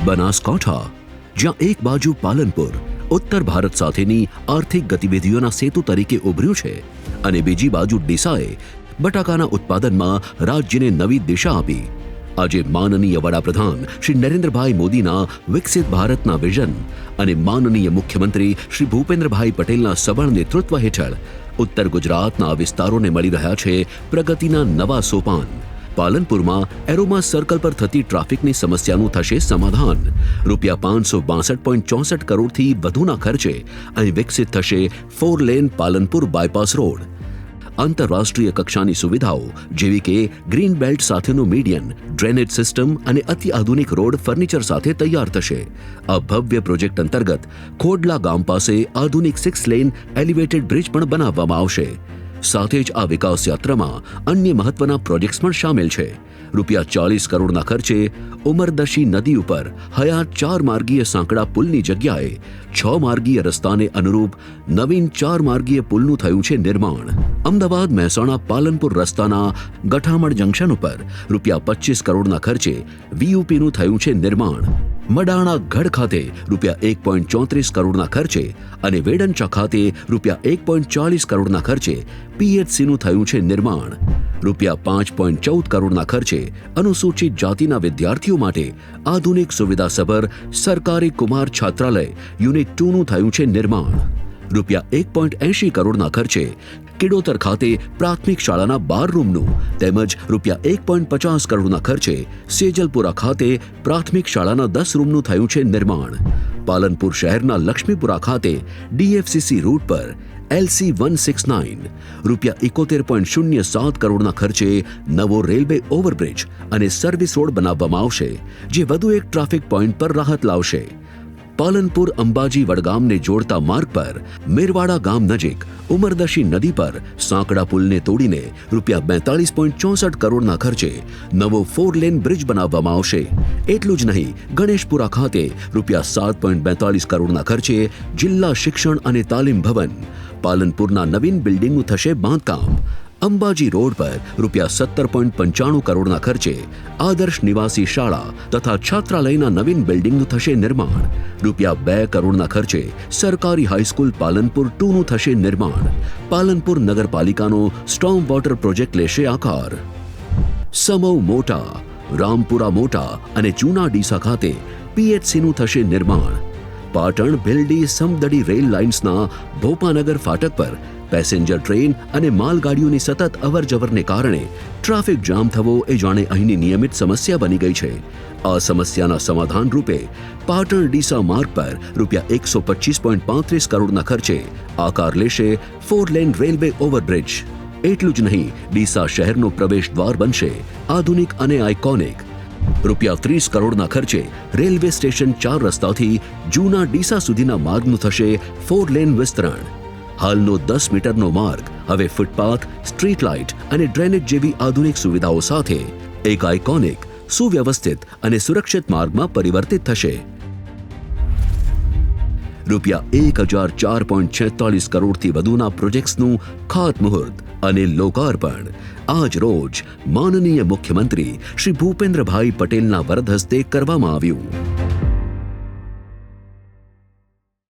બનાસકાંઠા, જ્યાં એક બાજુ પાલનપુર ઉત્તર ભારત સાથેની આર્થિક ગતિવિધિઓના સેતુ તરીકે ઉભર્યું છે અને બીજી બાજુ ડીસાએ બટાકાના ઉત્પાદનમાં રાજ્યને નવી દિશા આપી. આજે માનનીય વડાપ્રધાન શ્રી નરેન્દ્રભાઈ મોદીના વિકસિત ભારતના વિઝન અને માનનીય મુખ્યમંત્રી શ્રી ભૂપેન્દ્રભાઈ પટેલના સબળ નેતૃત્વ હેઠળ ઉત્તર ગુજરાતના વિસ્તારોને મળી રહ્યા છે પ્રગતિના નવા સોપાન. પાલનપુરમાં એરોમા સર્કલ પર થતી ટ્રાફિકની સમસ્યાનું થશે સમાધાન. ₹562.64 કરોડથી વધુના ખર્ચે અહીં વિકસિત થશે 4 લેન પાલનપુર બાયપાસ રોડ. આંતરરાષ્ટ્રીય કક્ષાની સુવિધાઓ જેવી કે ગ્રીન બેલ્ટ સાથેનું મીડિયન, ડ્રેનેજ સિસ્ટમ અને અતિ આધુનિક રોડ ફર્નિચર સાથે તૈયાર થશે. આ ભવ્ય પ્રોજેક્ટ અંતર્ગત ખોડલા ગામ પાસે આધુનિક 6 લેન એલિવેટેડ બ્રિજ પણ બનાવવામાં આવશે. સાથે જ આ વિકાસ યાત્રામાં અન્ય મહત્વના પ્રોજેક્ટ્સ પણ સામેલ છે. ₹40 કરોડના ખર્ચે ઉમરદશી નદી ઉપર હયાત 4 માર્ગીય સાંકડા પુલની જગ્યાએ 6 માર્ગીય રસ્તાને અનુરૂપ નવીન 4 માર્ગીય પુલનું થયું છે નિર્માણ. અમદાવાદ મહેસાણા પાલનપુર રસ્તાના ગઠામણ જંકશન ઉપર ₹25 કરોડના ખર્ચે VUPનું થયું છે નિર્માણ. મડાણા ગઢ ખાતે ₹1.34 કરોડના ખર્ચે અને વેડંચા ખાતે ₹1.40 કરોડના ખર્ચે PHCનું થયું છે નિર્માણ. ₹5.14 કરોડના ખર્ચે અનુસૂચિત જાતિના વિદ્યાર્થીઓ માટે આધુનિક સુવિધાસભર સરકારી કુમાર છાત્રાલય યુનિટ 2નું થયું છે નિર્માણ. ₹1.80 કરોડના ખર્ચે કિડોતર ખાતે પ્રાથમિક શાળાના 12 રૂમનું તેમજ ₹1.50 કરોડના ખર્ચે સેજલપુરા ખાતે પ્રાથમિક શાળાના 10 રૂમનું થયું છે નિર્માણ. પાલનપુર શહેરના લક્ષ્મીપુરા ખાતે DFCC રૂટ પર LC169 ₹71.07 કરોડના ખર્ચે નવો રેલવે ઓવરબ્રિજ અને સર્વિસ રોડ બનાવવામાં આવશે, જે વધુ એક ટ્રાફિક પોઈન્ટ પર રાહત લાવશે. પાલનપુર અંબાજી વડગામને જોડતા માર્ગ પર મેરવાડા ગામ નજીક ઉમરદશી નદી પર સાંકડા પુલને તોડીને ₹42.64 કરોડના ખર્ચે નવો 4 લેન બ્રિજ બનાવવામાં આવશે. એટલું જ નહીં, ગણેશપુરા ખાતે ₹7.42 કરોડના ખર્ચે જિલ્લા શિક્ષણ અને તાલીમ ભવન, પાલનપુરના નવીન બિલ્ડિંગનું થશે બાંધકામ. અંબાજી રોડ પર ₹17.95 કરોડના ખર્ચે આદર્શ નિવાસી શાળા તથા છાત્રાલયના નવીન બિલ્ડિંગનું થશે નિર્માણ. ₹2 કરોડના ખર્ચે સરકારી હાઈસ્કૂલ પાલનપુર 2નું થશે નિર્માણ. પાલનપુર નગરપાલિકાનો સ્ટોર્મ વોટર પ્રોજેક્ટ લેશે આકાર. સમઉ મોટા, રામપુરા મોટા અને જૂના ડીસા ખાતે PHCનું થશે નિર્માણ. પાટણ ભીલડી સમદડી રેલ લાઇન્સના ભોપાનગર ફાટક પર પેસેન્જર ટ્રેન અને માલગાડીઓની સતત અવરજવરને કારણે ટ્રાફિક જામ થવો એ જાણે અહીંની નિયમિત સમસ્યા બની ગઈ છે. આ સમસ્યાના સમાધાન રૂપે પાટણ ડીસા માર્ગ પર ₹125.35 કરોડના ખર્ચે આકાર લેશે 4 લેન રેલવે ઓવરબ્રિજ. એટલું જ નહીં, ડીસા શહેરનો પ્રવેશ દ્વાર બનશે આધુનિક અને આઇકોનિક. ₹30 કરોડના ખર્ચે રેલવે સ્ટેશન 4 રસ્તાથી જૂના ડીસા સુધીના માર્ગનું થશે 4 લેન વિસ્તરણ. હાલનો 10 મીટરનો માર્ગ હવે ફૂટપાથ, સ્ટ્રીટ લાઇટ અને ડ્રેનેજ જેવી આધુનિક સુવિધાઓ સાથે એક આઇકોનિક, સુવ્યવસ્થિત અને સુરક્ષિત માર્ગમાં પરિવર્તિત થશે. ₹1004.46 કરોડથી વધુના પ્રોજેક્ટ્સનું ખાતમુહૂર્ત અને લોકાર્પણ આજ રોજ માનનીય મુખ્યમંત્રી શ્રી ભૂપેન્દ્રભાઈ પટેલના વરદ હસ્તે કરવામાં આવ્યું.